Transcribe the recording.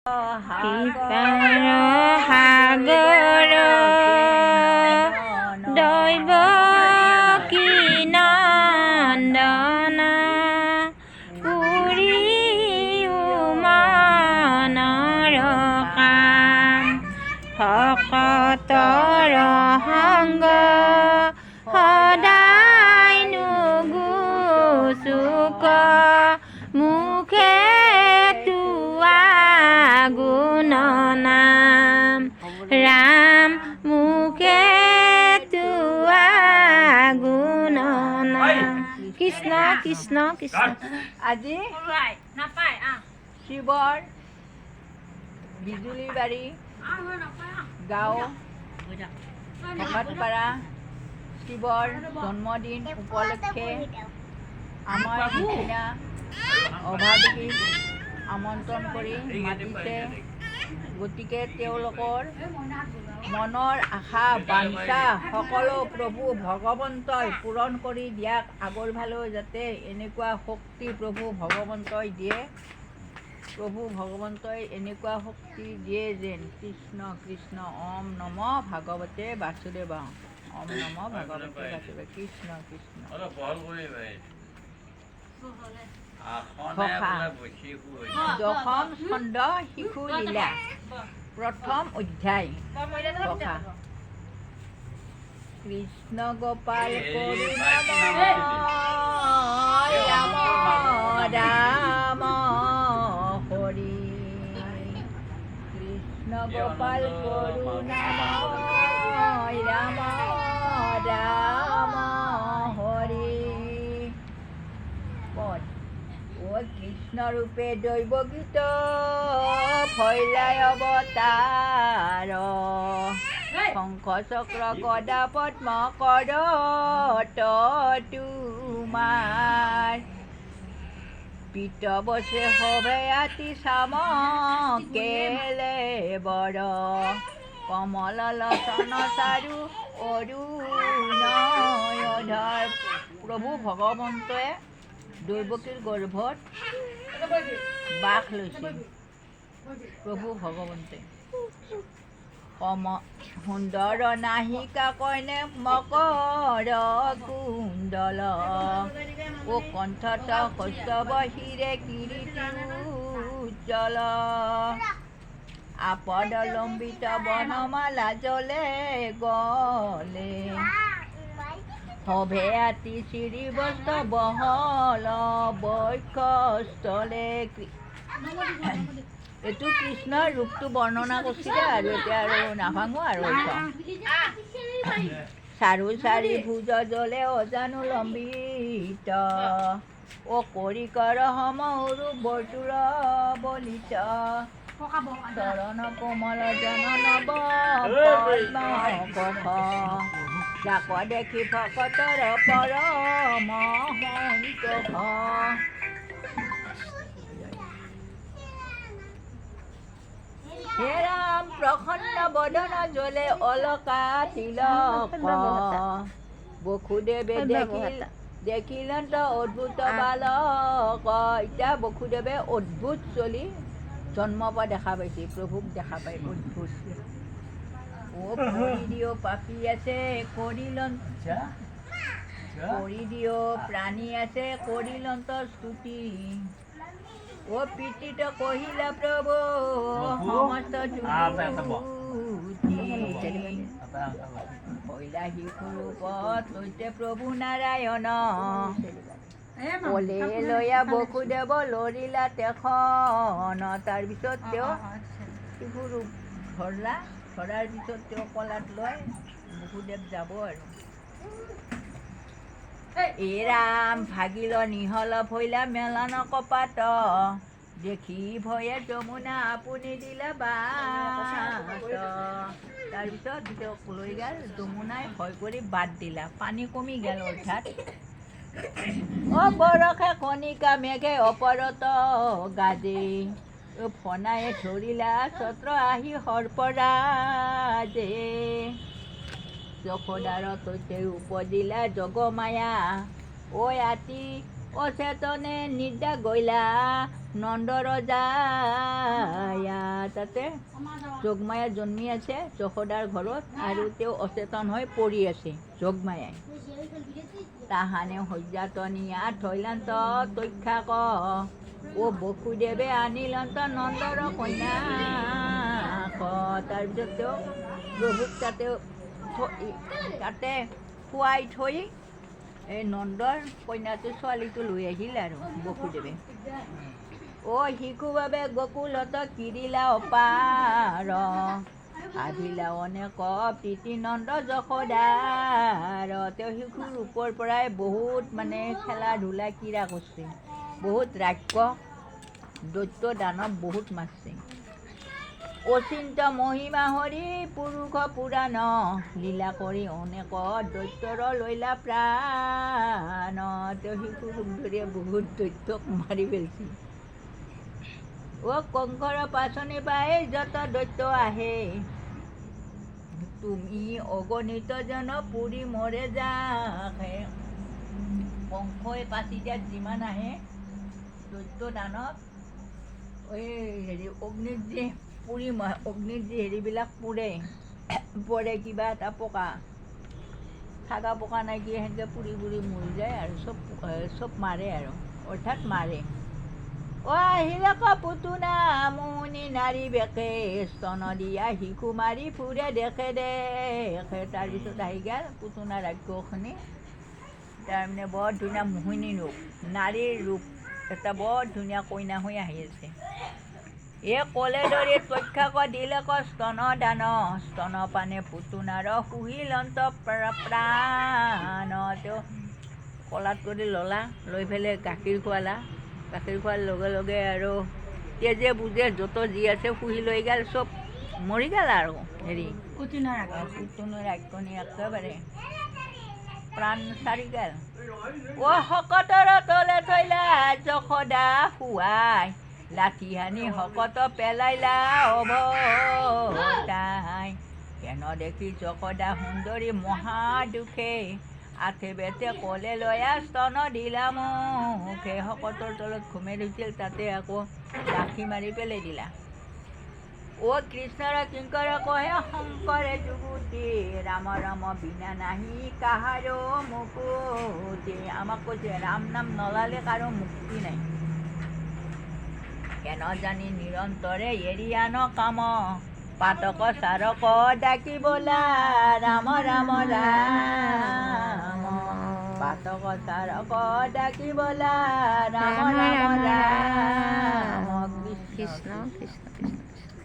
কৃপাৰ সাগৰ দৈৱ কি নন্দনা পুৰি উমানৰ কাম ভকতৰ সংগ সদায় নুগুচুক মুখে গুণ নাম ৰাম মুখে তোৱা গুণ নাম কৃষ্ণ কৃষ্ণ কৃষ্ণ। আজি শিৱৰ বিজুলীবাৰী গাঁও ভকতপাৰা শিৱৰ জন্মদিন উপলক্ষে আমাৰ নিচিনা অভাৱী আমন্ত্ৰণ কৰি মাতিছে। গতিকে তেওঁলোকৰ মনৰ আশা বাঞ্ছা সকলো প্ৰভু ভগৱন্তই পূৰণ কৰি দিয়াক। আগৰভালৈ যাতে এনেকুৱা শক্তি প্ৰভু ভগৱন্তই দিয়ে, প্ৰভু ভগৱন্তই এনেকুৱা শক্তি দিয়ে যেন। কৃষ্ণ কৃষ্ণ ওম নম ভাগৱতে বাসুদেৱ ওম নম ভাগৱতে বাসুদেৱ কৃষ্ণ কৃষ্ণ। দশম স্কন্ধ শিশু লীলা প্ৰথম অধ্যায়। কৃষ্ণ গোপাল করুণাময় রাম রাম হরি কৃষ্ণ গোপাল করুণাময় রাম রাম হরি। পদ ও কৃষ্ণ রূপে দৈব গীত ফৈলায় অবতার শঙ্খ চক্র গদা পদ্ম কর তোমার পিত বসে হবে আতি সাম কেলে বড় কমল লচন চারু অৰুণধৰ। প্ৰভু ভগৱন্তই দৈৱকীৰ গৰ্ভত বাস লৈছিল। প্ৰভু ভগৱন্তে সুন্দৰ নাহিকা কইনে মকৰ কুণ্ডল ও কণ্ঠত শস্যৱ হিৰে কিৰীটি উজ্জ্বল আপদলম্বিত বনমালা জলে গলে হবে আতি শ্ৰীবস্ত বহল বক্ষস্থলে। এইটো কৃষ্ণৰ ৰূপটো বৰ্ণনা কৰিছিলে আৰু এতিয়া আৰু নাভাঙো আৰু চাৰু চাৰি ভুজ জলে অজানু লম্বিত ও কৰিকৰ সমৰু বৰ্তুৰ বলিত চৰণ কোমল জনন পদ্ম যাক দেখি ভকতৰ পৰম সন্তোষ। হে ৰাম প্ৰসন্ন বদন জ্বলে অলকা তিলক বসুদেৱে দেখিলন্ত অদ্ভুত বালক। এতিয়া বসুদেৱে অদ্ভুত চলি জন্ম পৰা দেখা পাইছে, প্ৰভুক দেখা পাই অদ্ভুত। ও কৰি দিও পাপী আছে কৰি দিও প্ৰাণী আছে কৰিলন্ত স্তুতি ও পিতিত কহিলা প্ৰভু সমস্ত কইলা শিশু ৰূপত লৈছে প্ৰভু নাৰায়ণ কলে লয়া বসুদেৱ লৰিলা তেখন। তাৰপিছত তেওঁ শিশু ৰূপ ধৰলা, ধৰাৰ পিছত তেওঁ কলাত লৈ বসুদেৱ যাব আৰু। এ ৰাম ভাগিল নিহল ভৈলা মেলন কপাত দেখি ভয়ে যমুনা আপুনি দিলে বাট। তাৰপিছত তেওঁক লৈ গ'ল যমুনাই ভয় কৰি বাট দিলা, পানী কমি গ'ল। অৰ্থাৎ বৰষে কণিকা মেঘে অপৰত গাজে ফনায়ে ধৰিলা ছত্ৰ আহি সৰ্পৰাজে যশোদাৰ তৈতে উপদিলা জগমায়া ঐ আতি অচেতনে নিদ্ৰা গইলা নন্দ ৰজায়া তাতে যোগমায়া জন্মি আছে যশোদাৰ ঘৰত আৰু তেওঁ অচেতন হৈ পৰি আছে যোগমায়াই তাহানে সজ্জাতনিয়া থৈলান্ত তক্ষাক ও বসুদেৱে আনিলন্ত নন্দৰ কন্যাক তাৰপিছত তেওঁ প্ৰভুক তাতে খুৱাই থৈ এই নন্দৰ কন্যাটো ছোৱালীটো লৈ আহিল আৰু বসুদেৱে অ শিশু বাবে গকুলত কিৰিলা অপাৰ ভাবিলা অনেক প্ৰীতি নন্দ যশোদাৰ তেওঁ শিশুৰ ৰূপৰ পৰাই বহুত মানে খেলা ধূলা ক্ৰীড়া কৰিছে বহুত ৰাক্ষস দৈত্য দানৱ বহুত মাৰিছে অচিন্ত মহিমা হৰি পুৰুষ পুৰাণ লীলা কৰি অনেক দৈত্যৰ লৈলা প্ৰাণ তেওঁ শিশু ৰূপ ধৰিয়ে বহুত দৈত্যক মাৰি পেলাইছে অ কংসৰ পাচনি পাই যত দৈত্য আহে তুমি অগণিত জন পুৰি মৰে যাহে কংসই পাচি দিয়াত যিমান আহে দৈত্য দানৱ হেৰি অগ্নিত যি পুৰি অগ্নিত যি হেৰিবিলাক পৰে কিবা এটা পকা থাকা পকা নাই কি সেনেকৈ পুৰি পুৰি মৰি যায় আৰু চব মাৰে আৰু অৰ্থাৎ মাৰে অ আহিলে পুতুনা মুনি নাৰী বেকে স্তন দিয়া শিশু মাৰি ফুৰে দেখে তাৰপিছত আহি গ'ল পুতুনা ৰাক্ষসনী তাৰমানে বৰ ধুনীয়া মোহিনী ৰূপ নাৰীৰ ৰূপ এটা বৰ ধুনীয়া কইনা হৈ আহি আছে কলে ধৰি তক্ষাক দিলেক স্তন দান স্তন পানে পুতুনাৰ সুহিলন্ত প্ৰাণ তেওঁ কলাত কৰি ল'লা লৈ পেলাই গাখীৰ খোৱালা গাখীৰ খোৱাৰ লগে লগে আৰু তেজে বুজে য'ত যি আছে শুহি লৈ গ'ল চব মৰি গ'ল আৰু হেৰি পুতুনা ৰাক্ষসনী একেবাৰে প্ৰাণ চাৰি গ'ল অ শকতৰ তলে থৈলা যশোদা শুৱাই লাঠি হানি শকত পেলাইলা অভতাই কেন দেখি যশোদা সুন্দৰী মহা দুখে আঠে বেতে কলে লয়া স্তন দিলা মুখে শকতৰ তলত ঘুমে ধৰিছিল তাতে আকৌ লাঠি মাৰি পেলাই দিলা অ কৃষ্ণৰ কিংকৰ কহে শংকৰে যুগুতি ৰাম ৰাম বিনা নাহি কাহাৰো মুকুতি আমাক কৈছে ৰাম নাম নলালে কাৰো মুক্তি নাই কেন জানি নিৰন্তৰে এৰি আন কাম পাতক চাৰক ডাকি বোলা ৰাম ৰাম ৰাম পাতক চাৰক ডাকি বোলা ৰাম ৰাম ৰাম কৃষ্ণ কৃষ্ণ কৃষ্ণ